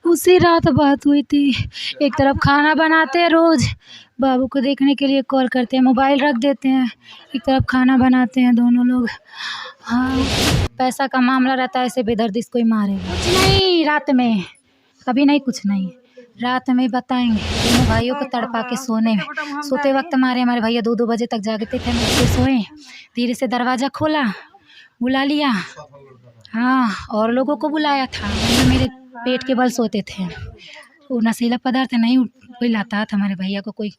उसी रात बात हुई थी। एक तरफ खाना बनाते हैं रोज़, बाबू को देखने के लिए कॉल करते हैं, मोबाइल रख देते हैं, एक तरफ खाना बनाते हैं दोनों लोग। हाँ, पैसा का मामला रहता है, ऐसे बेदर्दी से कोई मारेगा कुछ नहीं। रात में कभी नहीं, कुछ नहीं, रात में बताएंगे। दोनों भाइयों को तड़पा के सोते वक्त मारे। हमारे भैया 2-2 बजे तक जागते थे, नीचे सोए, धीरे से दरवाज़ा खोला, बुला लिया। हाँ, और लोगों को बुलाया था। मेरे पेट के बल सोते थे। वो नशीला पदार्थ नहीं कोई लाता था हमारे भैया को। कोई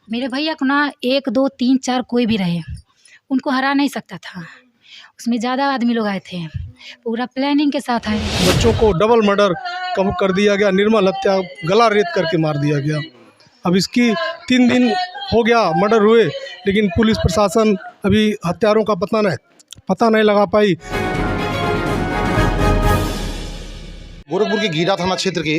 मेरे भैया को ना 1, 2, 3, 4 कोई भी रहे, उनको हरा नहीं सकता था। उसमें ज़्यादा आदमी लोग आए थे, पूरा प्लानिंग के साथ आए। बच्चों को डबल मर्डर कम कर दिया गया, निर्मल हत्या, गला रेत करके मार दिया गया। अब इसकी 3 दिन हो गया मर्डर हुए, लेकिन पुलिस प्रशासन अभी हत्यारों का पता नहीं लगा पाई। गोरखपुर के गीरा थाना क्षेत्र के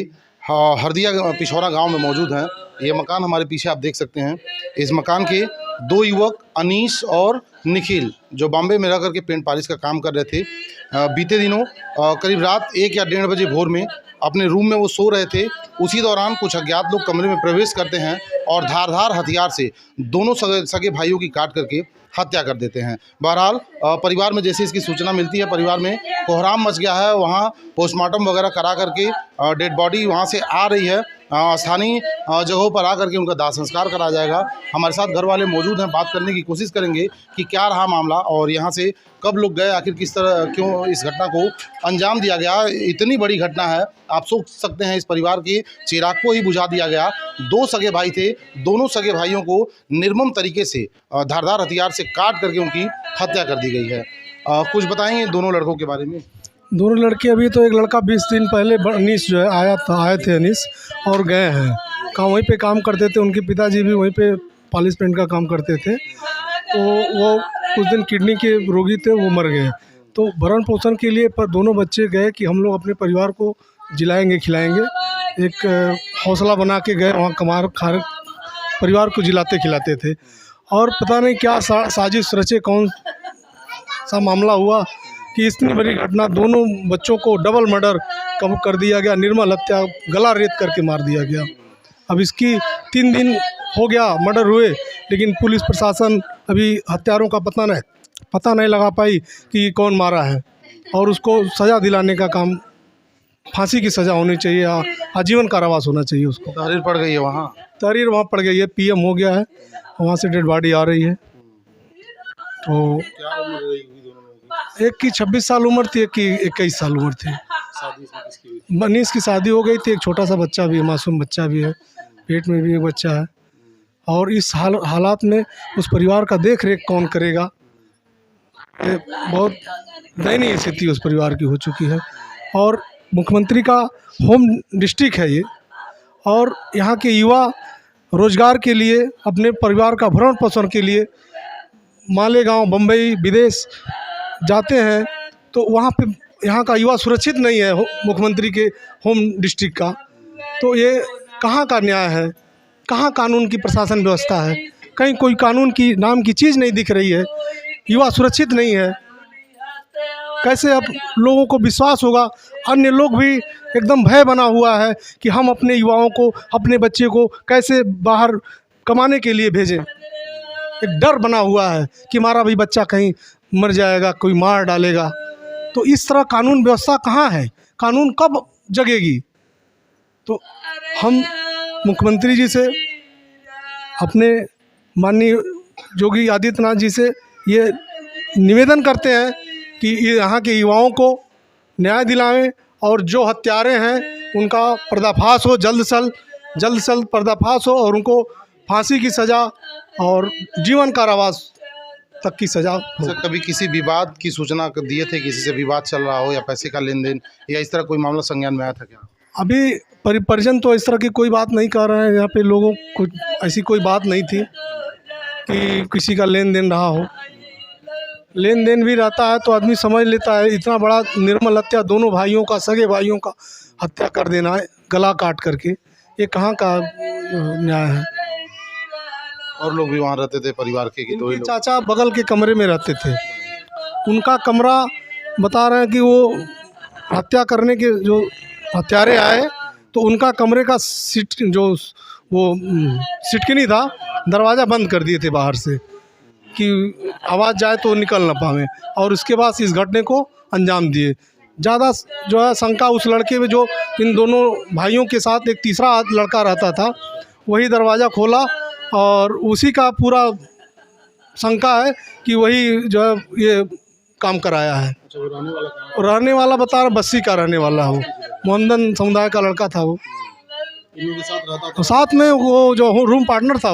हरदिया पिछौरा गांव में मौजूद हैं। ये मकान हमारे पीछे आप देख सकते हैं। इस मकान के 2 युवक अनीस और निखिल, जो बॉम्बे में रह करके पेंट पॉलिश का काम कर रहे थे, बीते दिनों करीब रात 1 या 1:30 बजे भोर में अपने रूम में वो सो रहे थे। उसी दौरान कुछ अज्ञात लोग कमरे में प्रवेश करते हैं और धारदार हथियार से दोनों सगे भाइयों की काट करके हत्या कर देते हैं। बहरहाल परिवार में जैसे इसकी सूचना मिलती है, परिवार में कोहराम मच गया है। वहाँ पोस्टमार्टम वगैरह करा करके डेड बॉडी वहाँ से आ रही है। स्थानीय जगहों पर आकर के उनका दाह संस्कार करा जाएगा। हमारे साथ घर वाले मौजूद हैं, बात करने की कोशिश करेंगे कि क्या रहा मामला और यहाँ से कब लोग गए, आखिर किस तरह क्यों इस घटना को अंजाम दिया गया। इतनी बड़ी घटना है, आप सोच सकते हैं। इस परिवार के चिराग को ही बुझा दिया गया। 2 सगे भाई थे, दोनों सगे भाइयों को निर्मम तरीके से धारदार हथियार से काट करके उनकी हत्या कर दी गई है। कुछ बताएंगे दोनों लड़कों के बारे में? दोनों लड़के, अभी तो एक लड़का 20 दिन पहले अनीस जो है आए थे अनीस, और गए हैं वहीं पे काम करते थे। उनके पिताजी भी वहीं पे पॉलिश पेंट का काम करते थे। तो वो कुछ दिन किडनी के रोगी थे, वो मर गए। तो भरण पोषण के लिए पर दोनों बच्चे गए कि हम लोग अपने परिवार को जिलाएंगे खिलाएंगे। एक हौसला बना के गए, वहाँ कमार खार परिवार को जिलाते खिलाते थे। और पता नहीं क्या साजिश रचे, कौन सा मामला हुआ कि इतनी बड़ी घटना, दोनों बच्चों को डबल मर्डर कम कर दिया गया, निर्मल हत्या, गला रेत करके मार दिया गया। अब इसकी 3 दिन हो गया मर्डर हुए, लेकिन पुलिस प्रशासन अभी हत्यारों का पता नहीं लगा पाई कि कौन मारा है। और उसको सज़ा दिलाने का काम, फांसी की सज़ा होनी चाहिए, आजीवन कारावास होना चाहिए उसको। तहरीर पड़ गई है वहाँ? तहरीर वहाँ पड़ गई है, PM हो गया है, वहाँ से डेड बॉडी आ रही है। तो एक की 26 साल उम्र थी, एक की 21 साल उम्र थी। अनीस की शादी हो गई थी, एक छोटा सा बच्चा भी है, मासूम बच्चा भी है, पेट में भी एक बच्चा है। और इस हालात में उस परिवार का देख रेख कौन करेगा? बहुत दयनीय स्थिति उस परिवार की हो चुकी है। और मुख्यमंत्री का होम डिस्ट्रिक्ट है ये, और यहाँ के युवा रोजगार के लिए, अपने परिवार का भरण पोषण के लिए मालेगांव, बम्बई, विदेश जाते हैं। तो वहाँ पे यहाँ का युवा सुरक्षित नहीं है मुख्यमंत्री के होम डिस्ट्रिक्ट का। तो ये कहाँ का न्याय है? कहाँ कानून की प्रशासन व्यवस्था है? कहीं कोई कानून की नाम की चीज़ नहीं दिख रही है। युवा सुरक्षित नहीं है। कैसे अब लोगों को विश्वास होगा? अन्य लोग भी एकदम भय बना हुआ है कि हम अपने युवाओं को, अपने बच्चे को कैसे बाहर कमाने के लिए भेजें। एक डर बना हुआ है कि हमारा भी बच्चा कहीं मर जाएगा, कोई मार डालेगा। तो इस तरह कानून व्यवस्था कहाँ है? कानून कब जगेगी? तो हम मुख्यमंत्री जी से, अपने माननीय योगी आदित्यनाथ जी से ये निवेदन करते हैं कि यहाँ के युवाओं को न्याय दिलाएं, और जो हत्यारे हैं उनका पर्दाफाश हो, जल्द से जल्द पर्दाफाश हो, और उनको फांसी की सज़ा और जीवन कारावास तक की सज़ा हो। सर, कभी किसी विवाद की सूचना दिए थे, किसी से विवाद चल रहा हो या पैसे का लेन देन या इस तरह कोई मामला संज्ञान में आया था क्या? अभी परिजन तो इस तरह की कोई बात नहीं कर रहे हैं। यहाँ पे लोगों को ऐसी कोई बात नहीं थी कि किसी का लेन देन रहा हो। लेन देन भी रहता है तो आदमी समझ लेता है। इतना बड़ा निर्मल हत्या, दोनों भाइयों का, सगे भाइयों का हत्या कर देना है गला काट करके, ये कहाँ का न्याय है? और लोग भी वहाँ रहते थे परिवार के? उनके चाचा बगल के कमरे में रहते थे। उनका कमरा बता रहे हैं कि वो हत्या करने के जो हत्यारे आए तो उनका कमरे का सीट जो वो सिटकिनी था, दरवाज़ा बंद कर दिए थे बाहर से कि आवाज़ जाए तो निकल ना पावे, और उसके बाद इस घटने को अंजाम दिए। ज़्यादा जो है शंका उस लड़के में जो इन दोनों भाइयों के साथ एक तीसरा लड़का रहता था, वही दरवाज़ा खोला और उसी का पूरा शंका है कि वही जो है ये काम कराया है। रहने वाला बता रहा, बस्सी का रहने वाला हो, मोहम्मदन समुदाय का लड़का था वो। तो साथ में वो जो रूम पार्टनर था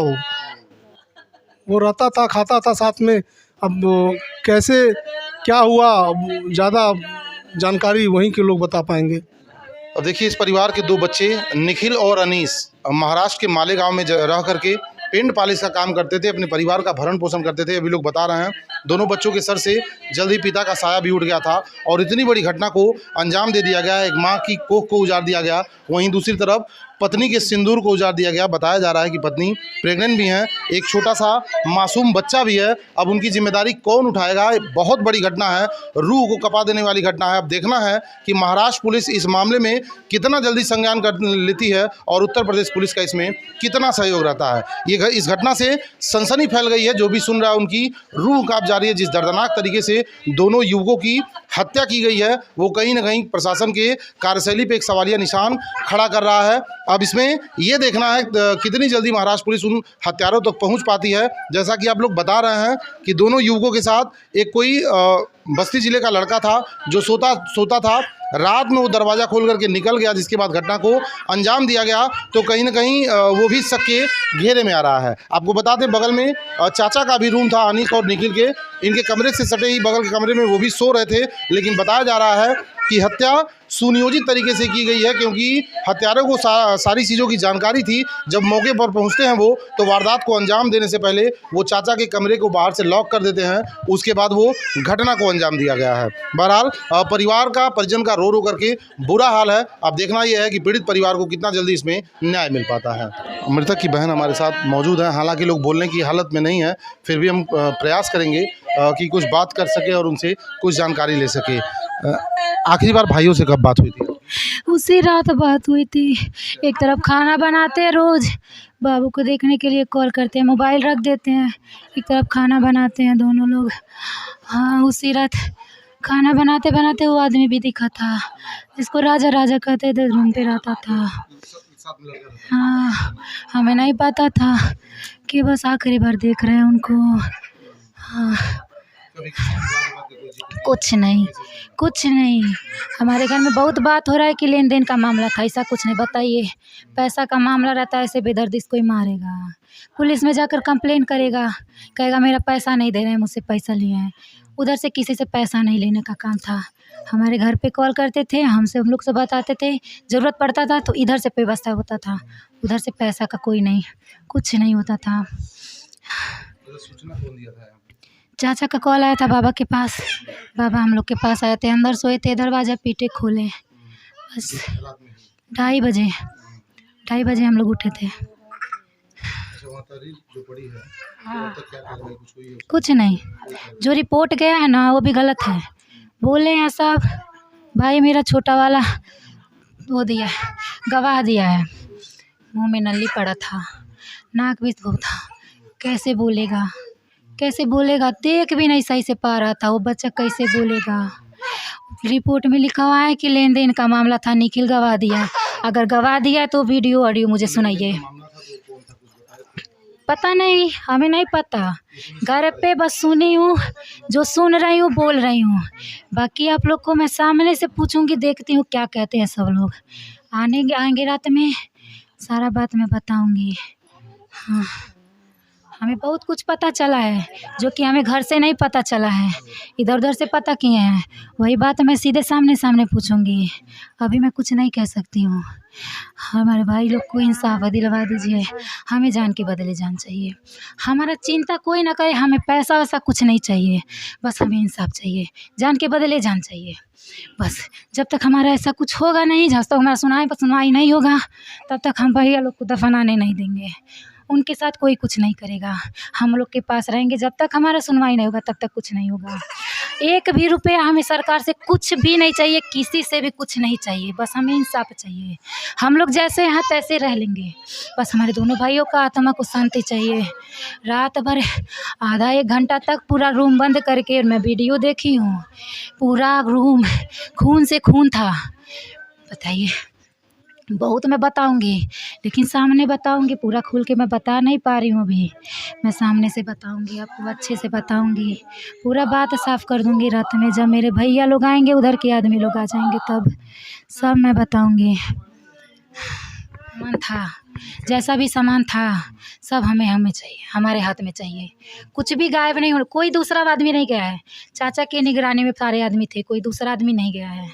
वो रहता था, खाता था साथ में। अब कैसे क्या हुआ, ज़्यादा जानकारी वहीं के लोग बता पाएंगे। और देखिए, इस परिवार के 2 बच्चे निखिल और अनीस महाराष्ट्र के मालेगांव में रह करके पेंट पॉलिश का काम करते थे, अपने परिवार का भरण पोषण करते थे। अभी लोग बता रहे हैं दोनों बच्चों के सर से जल्द ही पिता का साया भी उठ गया था और इतनी बड़ी घटना को अंजाम दे दिया गया। एक माँ की कोख को उजाड़ दिया गया, वहीं दूसरी तरफ पत्नी के सिंदूर को उजाड़ दिया गया। बताया जा रहा है कि पत्नी प्रेग्नेंट भी हैं, एक छोटा सा मासूम बच्चा भी है। अब उनकी जिम्मेदारी कौन उठाएगा? बहुत बड़ी घटना है, रूह को कपा देने वाली घटना है। अब देखना है कि महाराष्ट्र पुलिस इस मामले में कितना जल्दी संज्ञान कर लेती है और उत्तर प्रदेश पुलिस का इसमें कितना सहयोग रहता है। ये इस घटना से सनसनी फैल गई है, जो भी सुन रहा है उनकी रूह कांप जा रही है। जिस दर्दनाक तरीके से दोनों युवकों की हत्या की गई है, वो कहीं ना कहीं प्रशासन के कार्यशैली पे एक सवालिया निशान खड़ा कर रहा है। अब इसमें ये देखना है कितनी जल्दी महाराष्ट्र पुलिस उन हत्यारों तक पहुंच पाती है। जैसा कि आप लोग बता रहे हैं कि दोनों युवकों के साथ एक कोई बस्ती जिले का लड़का था जो सोता था। रात में वो दरवाज़ा खोल करके निकल गया, जिसके बाद घटना को अंजाम दिया गया। तो कहीं ना कहीं वो भी शक के घेरे में आ रहा है। आपको बता दें, बगल में चाचा का भी रूम था, अनीस और निखिल के। इनके कमरे से सटे ही बगल के कमरे में वो भी सो रहे थे। लेकिन बताया जा रहा है कि हत्या सुनियोजित तरीके से की गई है, क्योंकि हत्यारों को सारी चीज़ों की जानकारी थी। जब मौके पर पहुंचते हैं वो, तो वारदात को अंजाम देने से पहले वो चाचा के कमरे को बाहर से लॉक कर देते हैं। उसके बाद वो घटना को अंजाम दिया गया है। बहरहाल परिवार का, परिजन का रो करके बुरा हाल है। अब देखना यह है कि पीड़ित परिवार को कितना जल्दी इसमें न्याय मिल पाता है। मृतक की बहन हमारे साथ मौजूद है। हालांकि लोग बोलने की हालत में नहीं है, फिर भी हम प्रयास करेंगे कि कुछ बात कर सके और उनसे कुछ जानकारी ले सके। आखिरी बार भाइयों से कब बात हुई थी? उसी रात बात हुई थी। एक तरफ खाना बनाते हैं, रोज़ बाबू को देखने के लिए कॉल करते हैं, मोबाइल रख देते हैं, एक तरफ खाना बनाते हैं दोनों लोग। हाँ, उसी रात खाना बनाते बनाते वो आदमी भी दिखा था, जिसको राजा राजा कहते थे, रूम पे रहता था। हाँ, हमें नहीं पता था कि बस आखिरी बार देख रहे हैं उनको। हाँ, कुछ नहीं। हमारे घर में बहुत बात हो रहा है कि लेन देन का मामला था, ऐसा कुछ नहीं। बताइए, पैसा का मामला रहता है, ऐसे बेदर्दिश कोई मारेगा? पुलिस में जाकर कंप्लेन करेगा, कहेगा मेरा पैसा नहीं दे रहे हैं, मुझसे पैसा लिए हैं। उधर से किसी से पैसा नहीं लेने का काम था। हमारे घर पे कॉल करते थे, हम लोग से बताते थे, ज़रूरत पड़ता था तो इधर से व्यवस्था होता था, उधर से पैसा का कोई नहीं, कुछ नहीं होता था। सूचना कौन दिया था? चाचा का कॉल आया था बाबा के पास। बाबा हम लोग के पास आए थे, अंदर सोए थे, दरवाज़ा पीटे खोले, बस 2:30 बजे हम लोग उठे थे। हाँ, कुछ नहीं। जो रिपोर्ट गया है ना, वो भी गलत है। बोले हैं सब, भाई मेरा छोटा वाला वो दिया है, गवाह दिया है, मुंह में नली पड़ा था, नाक भी वो था। कैसे बोलेगा? देख भी नहीं सही से पा रहा था वो बच्चा, कैसे बोलेगा? रिपोर्ट में लिखा हुआ है कि लेन देन का मामला था, निखिल गवाह दिया। अगर गवाह दिया है तो वीडियो ऑडियो मुझे सुनाइए। पता नहीं, हमें नहीं पता। घर पे बस सुनी हूँ, जो सुन रही हूँ बोल रही हूँ। बाकी आप लोग को मैं सामने से पूछूंगी, देखती हूँ क्या कहते हैं सब लोग। आएंगे रात में, सारा बात मैं बताऊंगी। हाँ, हमें बहुत कुछ पता चला है जो कि हमें घर से नहीं पता चला है, इधर उधर से पता किए हैं। वही बात मैं सीधे सामने पूछूंगी। अभी मैं कुछ नहीं कह सकती हूँ। हमारे भाई लोग को इंसाफ दिलवा दीजिए। हमें जान के बदले जान चाहिए। हमारा चिंता कोई ना करे, हमें पैसा वैसा कुछ नहीं चाहिए, बस हमें इंसाफ चाहिए, जान के बदले जान चाहिए। बस जब तक हमारा ऐसा कुछ होगा नहीं, जब तक हमारा सुनवाई नहीं होगा, तब तक हम भैया लोग को दफनाने नहीं देंगे। उनके साथ कोई कुछ नहीं करेगा। हम लोग के पास रहेंगे, जब तक हमारा सुनवाई नहीं होगा तब तक कुछ नहीं होगा। एक भी रुपया हमें सरकार से कुछ भी नहीं चाहिए, किसी से भी कुछ नहीं चाहिए, बस हमें इंसाफ चाहिए। हम लोग जैसे हैं तैसे रह लेंगे, बस हमारे दोनों भाइयों का आत्मा को शांति चाहिए। रात भर आधा एक घंटा तक पूरा रूम बंद करके मैं वीडियो देखी हूँ, पूरा रूम खून से खून था। बताइए, बहुत मैं बताऊंगी, लेकिन सामने बताऊंगी, पूरा खुल के मैं बता नहीं पा रही हूँ अभी। मैं सामने से बताऊंगी, आपको अच्छे से बताऊंगी, पूरा बात साफ कर दूंगी। रात में जब मेरे भैया लोग आएंगे, उधर के आदमी लोग आ जाएंगे, तब सब मैं बताऊंगी। सामान था, जैसा भी सामान था, सब हमें चाहिए, हमारे हाथ में चाहिए। कुछ भी गायब नहीं हो, कोई दूसरा आदमी नहीं गया है। चाचा के निगरानी में सारे आदमी थे, कोई दूसरा आदमी नहीं गया है।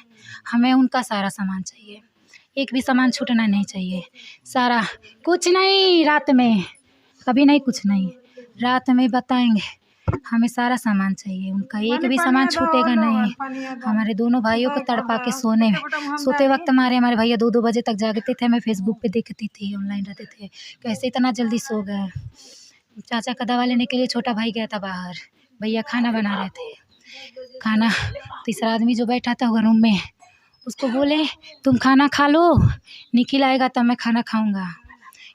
हमें उनका सारा सामान चाहिए, एक भी सामान छूटना नहीं चाहिए। सारा कुछ नहीं, रात में कभी नहीं, कुछ नहीं, रात में बताएंगे। हमें सारा सामान चाहिए, उनका एक भी सामान छूटेगा नहीं। हमारे दोनों भाइयों को तड़पा के सोते वक्त हमारे भैया 2-2 बजे तक जागते थे। मैं फेसबुक पे देखती थी, ऑनलाइन रहते थे, कैसे इतना जल्दी सो गए। चाचा का दवा लेने के लिए छोटा भाई गया था बाहर, भैया खाना बना रहे थे। खाना तीसरा आदमी जो बैठा था रूम में, उसको बोले तुम खाना खा लो, निखिल आएगा तब मैं खाना खाऊंगा।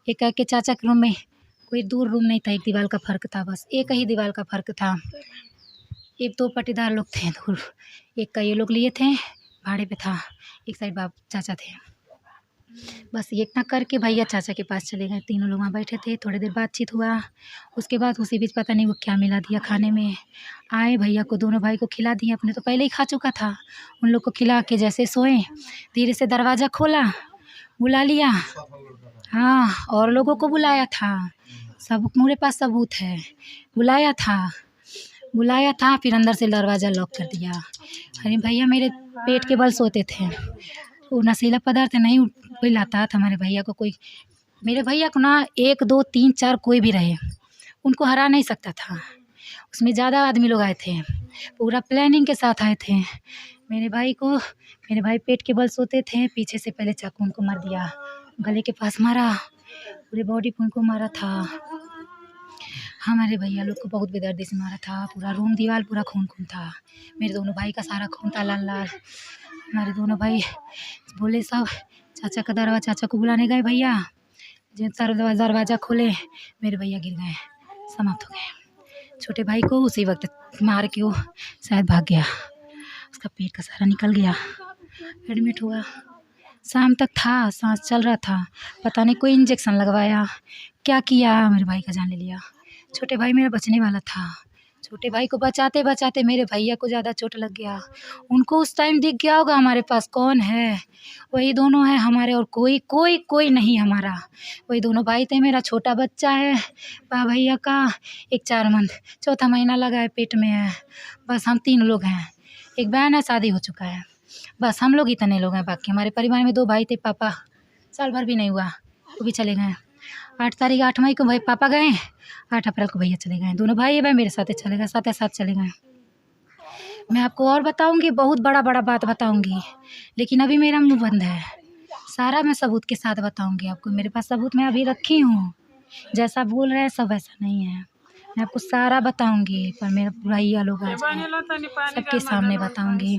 ये कह के चाचा के रूम में, कोई दूर रूम नहीं था, एक दीवार का फ़र्क था, बस एक ही दीवार का फ़र्क था। एक 2 पट्टीदार लोग थे दूर, एक का ये लोग लिए थे, भाड़े पे था, एक साइड बाप चाचा थे। बस ये इतना करके भैया चाचा के पास चले गए। तीनों लोग वहाँ बैठे थे, थोड़ी देर बातचीत हुआ, उसके बाद उसी बीच पता नहीं वो क्या मिला दिया खाने में। आए भैया को, दोनों भाई को खिला दिया, अपने तो पहले ही खा चुका था। उन लोग को खिला के जैसे सोए, धीरे से दरवाज़ा खोला, बुला लिया। हाँ, और लोगों को बुलाया था, सब मेरे पास सबूत है। बुलाया था, फिर अंदर से दरवाज़ा लॉक कर दिया। अरे भैया मेरे पेट के बल सोते थे, वो नशीला पदार्थ नहीं कोई लाता था हमारे भैया को। कोई मेरे भैया को ना 1, 2, 3, 4 कोई भी रहे, उनको हरा नहीं सकता था। उसमें ज़्यादा आदमी लोग आए थे, पूरा प्लानिंग के साथ आए थे। मेरे भाई पेट के बल सोते थे, पीछे से पहले चाकू उनको मार दिया, गले के पास मारा, पूरे बॉडी पे उनको मारा था। हमारे भैया लोग को बहुत बेदर्दी से मारा था, पूरा रूम दीवार पूरा खून था। मेरे दोनों भाई का सारा खून था लाल लाल। हमारे दोनों भाई बोले सब, चाचा को बुलाने गए भैया, जब दरवाज़ा खोले, मेरे भैया गिर गए, समाप्त हो गए। छोटे भाई को उसी वक्त मार के वो शायद भाग गया, उसका पेट का सारा निकल गया, एडमिट हुआ। शाम तक था, सांस चल रहा था, पता नहीं कोई इंजेक्शन लगवाया, क्या किया, मेरे भाई का जान ले लिया। छोटे भाई मेरा बचने वाला था, छोटे भाई को बचाते बचाते मेरे भैया को ज़्यादा चोट लग गया। उनको उस टाइम दिख गया होगा हमारे पास कौन है, वही दोनों हैं हमारे, और कोई नहीं हमारा। वही दोनों भाई थे। मेरा छोटा बच्चा है भैया का, एक 4 मंथ, 4था महीना लगा है, पेट में है। बस हम 3 लोग हैं, एक बहन है, शादी हो चुका है, बस हम लोग इतने लोग हैं। बाकी हमारे परिवार में 2 भाई थे, पापा साल भर भी नहीं हुआ, वो भी चले गए। 8 मई को भाई पापा गए, 8 अप्रैल को भैया चले गए। दोनों भाई मेरे साथ चले गए, साथ चले गए। मैं आपको और बताऊंगी, बहुत बड़ा बात बताऊंगी, लेकिन अभी मेरा मुंह बंद है। सारा मैं सबूत के साथ बताऊंगी आपको, मेरे पास सबूत मैं अभी रखी हूँ। जैसा बोल रहे हैं सब वैसा नहीं है, मैं आपको सारा बताऊंगी, पर मेरा भैया लोग आ जाए, सबके सामने बताऊंगी।